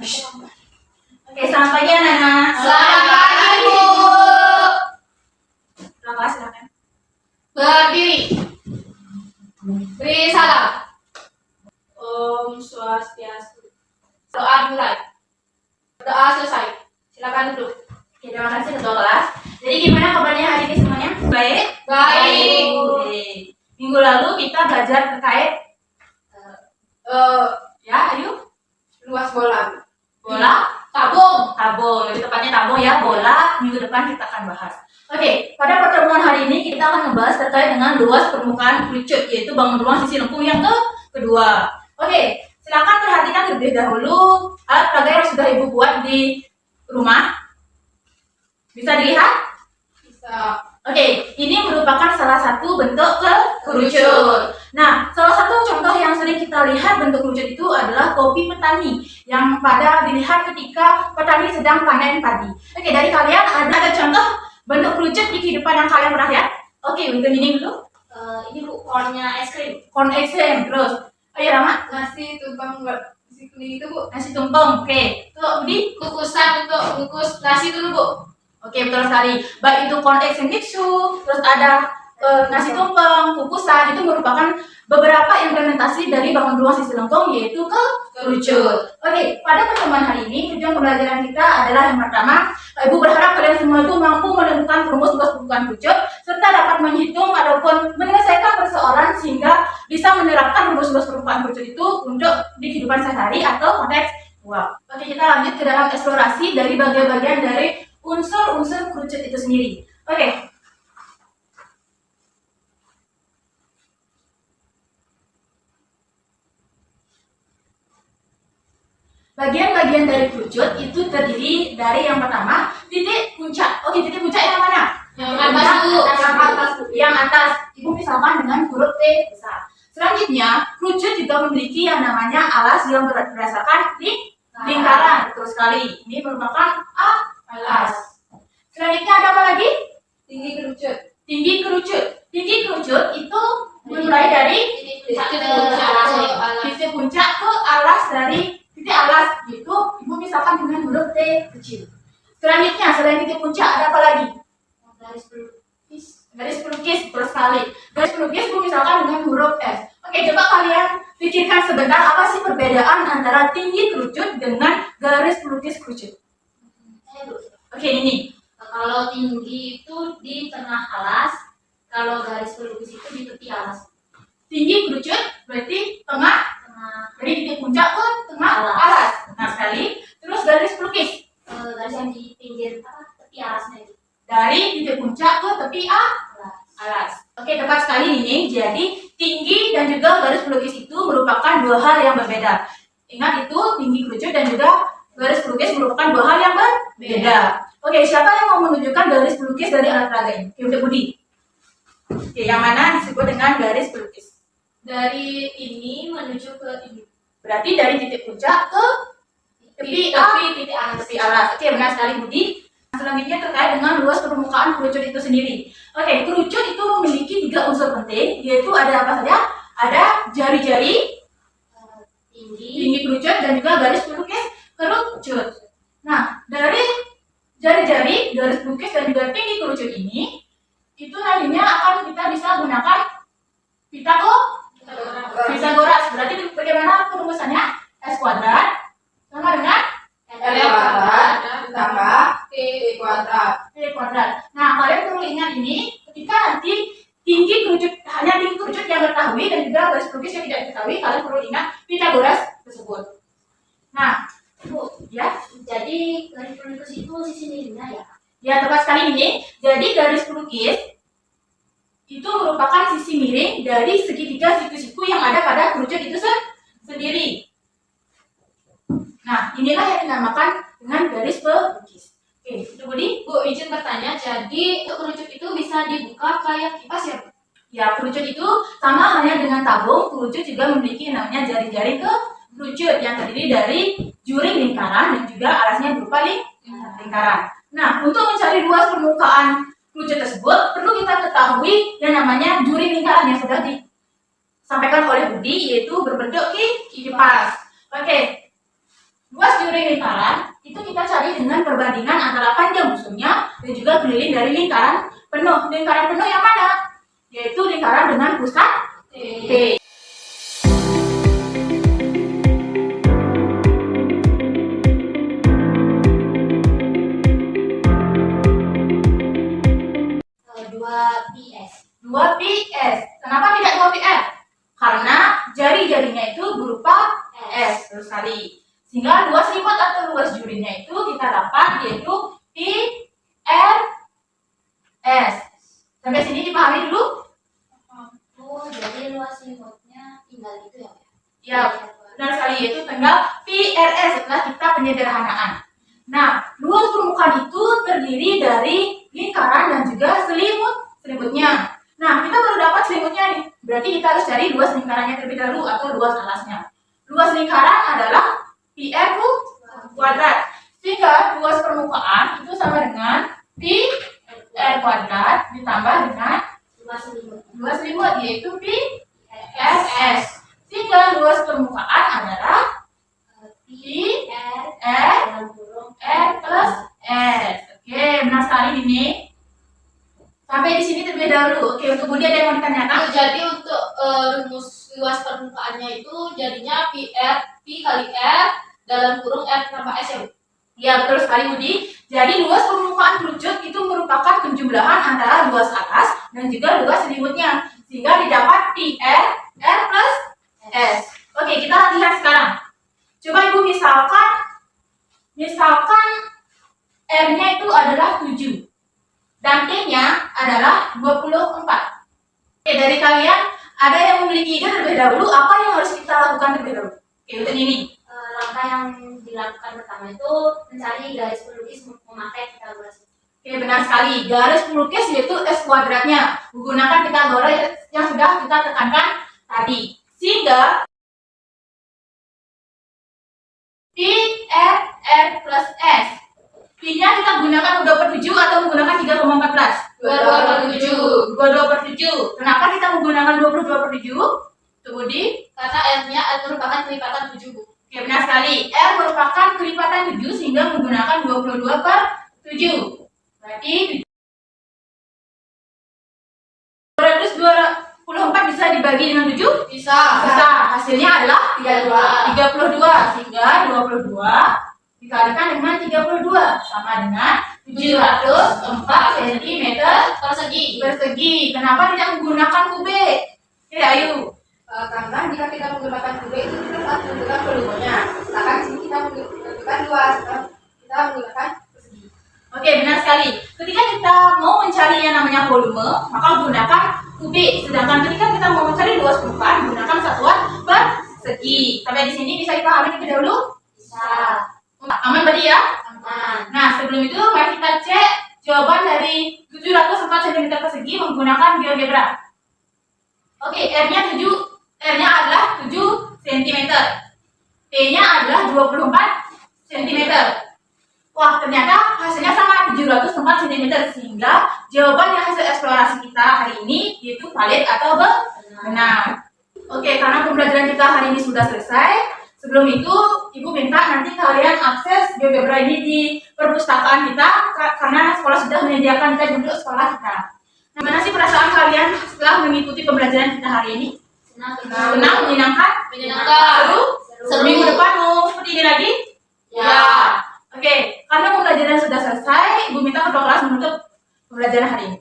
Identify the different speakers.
Speaker 1: Oke, selamat pagi anak-anak.
Speaker 2: Selamat pagi, Bu.
Speaker 1: Silakan.
Speaker 2: Berdiri. Beri salam.
Speaker 1: Om Swastiastu.
Speaker 2: Doa mulai. Doa selesai. Silakan duduk.
Speaker 1: Oke, terima kasih ketua kelas. Jadi gimana kabarnya hari ini semuanya? Baik?
Speaker 2: Baik.
Speaker 1: Oke. Minggu lalu kita belajar terkait ayo
Speaker 2: Luas bola.
Speaker 1: bola
Speaker 2: Tabung.
Speaker 1: lebih tepatnya tabung ya, bola. Minggu depan kita akan bahas. Oke, pada pertemuan hari ini kita akan membahas terkait dengan luas permukaan kerucut, yaitu bangun ruang sisi lengkung yang kedua. Oke, silakan perhatikan terlebih dahulu alat peraga yang sudah ibu buat di rumah. Bisa dilihat?
Speaker 2: Bisa.
Speaker 1: Oke, ini merupakan salah satu bentuk kerucut. Nah, salah satu contoh yang sering kita lihat bentuk kerucut itu adalah topi petani yang pada dilihat ketika petani sedang panen padi. Oke, dari kalian ada contoh bentuk kerucut di kehidupan yang kalian pernah lihat? Oke, untuk ini dulu.
Speaker 2: Ini Bu, kornya es krim.
Speaker 1: Corn XM, terus. Ayo Rama,
Speaker 2: Nasi tumpeng nasi kuning itu, Bu.
Speaker 1: nasi tumpeng. Oke, tuh Budi.
Speaker 2: Kukusan untuk bungkus nasi dulu, Bu.
Speaker 1: Oke, betul sekali. Baik itu corn egg and tisu, terus ada nasi tumpeng, kukusan, itu merupakan beberapa implementasi dari bangun ruang sisi lengkung, yaitu kerucut. Oke, pada pertemuan hari ini tujuan pembelajaran kita adalah yang pertama, Ibu berharap kalian semua itu mampu menemukan rumus luas permukaan kerucut serta dapat menghitung ataupun menyelesaikan persoalan sehingga bisa menerapkan rumus luas permukaan kerucut itu untuk di kehidupan sehari-hari atau konteks uang. Oke, kita lanjut ke dalam eksplorasi dari bagian-bagian dari unsur-unsur kerucut itu sendiri. Oke. Bagian-bagian dari kerucut itu terdiri dari yang pertama titik puncak. Oke, titik puncak yang mana?
Speaker 2: Yang atas, Bu.
Speaker 1: Yang atas, Bu. Yang atas. Ibu misalkan dengan huruf T besar. Selanjutnya, kerucut juga memiliki yang namanya alas yang berdasarkan lingkaran. Betul sekali. Ini merupakan alas. Selanjutnya ada apa lagi?
Speaker 2: Tinggi kerucut.
Speaker 1: Tinggi kerucut. Tinggi kerucut itu mulai dari titik puncak ke alas dari titik alas, yaitu ibu misalkan dengan huruf T kecil. Selanjutnya selain titik puncak ada apa lagi?
Speaker 2: Garis pelukis.
Speaker 1: Garis pelukis, betul sekali. Garis pelukis ibu misalkan dengan huruf S. Oke, coba kalian pikirkan sebentar apa sih perbedaan antara tinggi kerucut dengan garis pelukis kerucut? Oke, ini.
Speaker 2: Kalau tinggi itu di tengah alas, kalau garis pelukis itu di tepi alas.
Speaker 1: Tinggi kerucut berarti tengah, dari titik puncak ke tengah alas. Nah sekali. Terus garis pelukis
Speaker 2: Garis yang di pinggir tepi alasnya itu.
Speaker 1: dari titik puncak ke tepi alas. Oke, tepat sekali ini. Jadi tinggi dan juga garis pelukis itu merupakan dua hal yang berbeda. Ingat itu, tinggi kerucut dan juga garis pelukis merupakan dua hal yang berbeda. Oke, siapa yang mau menunjukkan garis pelukis dari alat peraga ini? Oke, untuk Budi. Oke, yang mana disebut dengan garis pelukis?
Speaker 2: Dari ini menuju ke ini.
Speaker 1: Berarti dari titik puncak ke tepi alas. Oke, benar sekali Budi. Selanjutnya terkait dengan luas permukaan kerucut itu sendiri. Oke, kerucut itu memiliki 3 unsur penting, yaitu ada apa saja? Ada jari-jari, tinggi kerucut, dan juga garis pelukis kerucut. Nah, dari jari-jari, garis pelukis, dan juga tinggi kerucut ini, itu nantinya akan kita bisa gunakan Pitagoras. Berarti bagaimana perumusannya? S kuadrat sama dengan
Speaker 2: L kuadrat ditambah T kuadrat.
Speaker 1: Nah, kalian perlu ingat ini ketika nanti tinggi kerucut, hanya tinggi kerucut yang diketahui dan juga garis pelukis yang tidak diketahui, kalian perlu ingat Pitagoras tersebut. Nah, Bu, ya,
Speaker 2: Jadi garis pelukis itu sisi miringnya ya.
Speaker 1: ya tepat sekali ini. Jadi garis pelukis itu merupakan sisi miring dari segitiga siku-siku yang ada pada kerucut itu sendiri. Nah, inilah yang dinamakan dengan garis pelukis. Oke, itu Budi.
Speaker 2: Bu, izin bertanya, jadi kerucut itu bisa dibuka kayak kipas ya?
Speaker 1: Ya, kerucut itu sama halnya dengan tabung. Kerucut juga memiliki namanya jari-jari kerucut yang terdiri dari juring lingkaran dan juga alasnya berupa lingkaran. Nah, untuk mencari luas permukaan kerucut tersebut perlu kita ketahui yang namanya juring lingkaran yang sudah disampaikan oleh Budi, yaitu berbentuk kipas. Oke. Luas juri lingkaran itu kita cari dengan perbandingan antara panjang musuhnya dan juga keliling dari lingkaran penuh. Lingkaran penuh yang mana? Yaitu lingkaran dengan pusat T.
Speaker 2: Dua PS.
Speaker 1: 2PS. Kenapa tidak 2PR? Karena jari-jarinya itu berupa S terus kali. Sehingga luas lipat atau luas jurinya itu kita dapat yaitu PRS. Sampai sini dipahami dulu?
Speaker 2: Oh, jadi luas limitnya tinggal itu ya?
Speaker 1: Ya, benar sekali, yaitu tinggal PRS setelah kita penyederhanaan. Nah, luas permukaan itu terdiri dari lingkaran dan juga selimutnya. Nah, kita baru dapat selimutnya nih. Berarti kita harus cari luas lingkarannya terlebih dahulu atau luas alasnya. Luas lingkaran adalah PR kuadrat. Sehingga luas permukaan itu sama dengan PR kuadrat ditambah dengan luas selimut yaitu PRS. Sehingga luas permukaan adalah PR plus S. Oke, benar sekali ini. Sampai di sini terlebih dahulu. Oke, untuk kemudian ada yang mau ditanyakan?
Speaker 3: Jadi untuk rumus luas permukaannya itu jadinya P kali R dalam kurung R tambah S ya, Bu?
Speaker 1: Ya, betul sekali Budi. Jadi luas permukaan kerucut itu merupakan penjumlahan antara luas atas dan juga luas selimutnya. Sehingga didapat PR R plus S. Oke, kita lihat sekarang. Coba Ibu misalkan R-nya itu adalah 7 dan T-nya adalah 24. Oke, dari kalian ada yang memiliki ide terlebih dahulu apa yang harus kita lakukan terlebih dahulu? Oke, untuk ini.
Speaker 2: Langkah yang dilakukan pertama itu mencari garis pelukis memakai Pythagoras.
Speaker 1: Oke, benar sekali. Garis pelukis yaitu S kuadratnya. Menggunakan Pythagoras yang sudah kita tekankan tadi. Sehingga PR plus S. P-nya kita gunakan 2/7 atau menggunakan 3,14? 22/7. Kenapa kita menggunakan 22/7? Budi?
Speaker 3: Karena R-nya merupakan kelipatan 7, Bu.
Speaker 1: Oke, benar sekali. R merupakan kelipatan 7 sehingga menggunakan 22/7. Berarti 224 bisa dibagi dengan 7?
Speaker 3: Bisa.
Speaker 1: Bisa. Hasilnya adalah 32. Sehingga 22 dikalikan dengan 32 sama dengan 704 cm persegi. Kenapa tidak menggunakan kubik? Oke, ayo.
Speaker 4: Karena jika kita menggunakan kubik itu kita harus menggunakan volumenya. Sedangkan di sini kita menggunakan luas, kita menggunakan persegi.
Speaker 1: Oke, benar sekali. Ketika kita mau mencari yang namanya volume, maka gunakan kubik. Sedangkan ketika kita mau mencari luas permukaan, gunakan satuan persegi. Sampai di sini bisa dipahami terlebih dahulu?
Speaker 2: Bisa.
Speaker 1: Aman berarti ya?
Speaker 2: Aman.
Speaker 1: Nah, sebelum itu mari kita cek jawaban dari 704 cm persegi menggunakan GeoGebra. Oke, R-nya adalah 7 cm. T-nya adalah 24 cm. Wah, ternyata hasilnya sama 704 cm sehingga jawaban yang hasil eksplorasi kita hari ini yaitu valid atau benar. Oke, karena pembelajaran kita hari ini sudah selesai. Sebelum itu, Ibu minta nanti kalian akses GeoGebra ini di perpustakaan kita karena sekolah sudah menyediakan guide untuk sekolah kita. Nah, gimana sih perasaan kalian setelah mengikuti pembelajaran kita hari ini? Senang, menyenangkan, seru. Minggu depan mau seperti ini lagi?
Speaker 3: Ya.
Speaker 1: Oke, karena pembelajaran sudah selesai, Ibu minta ketua kelas menutup pembelajaran hari ini.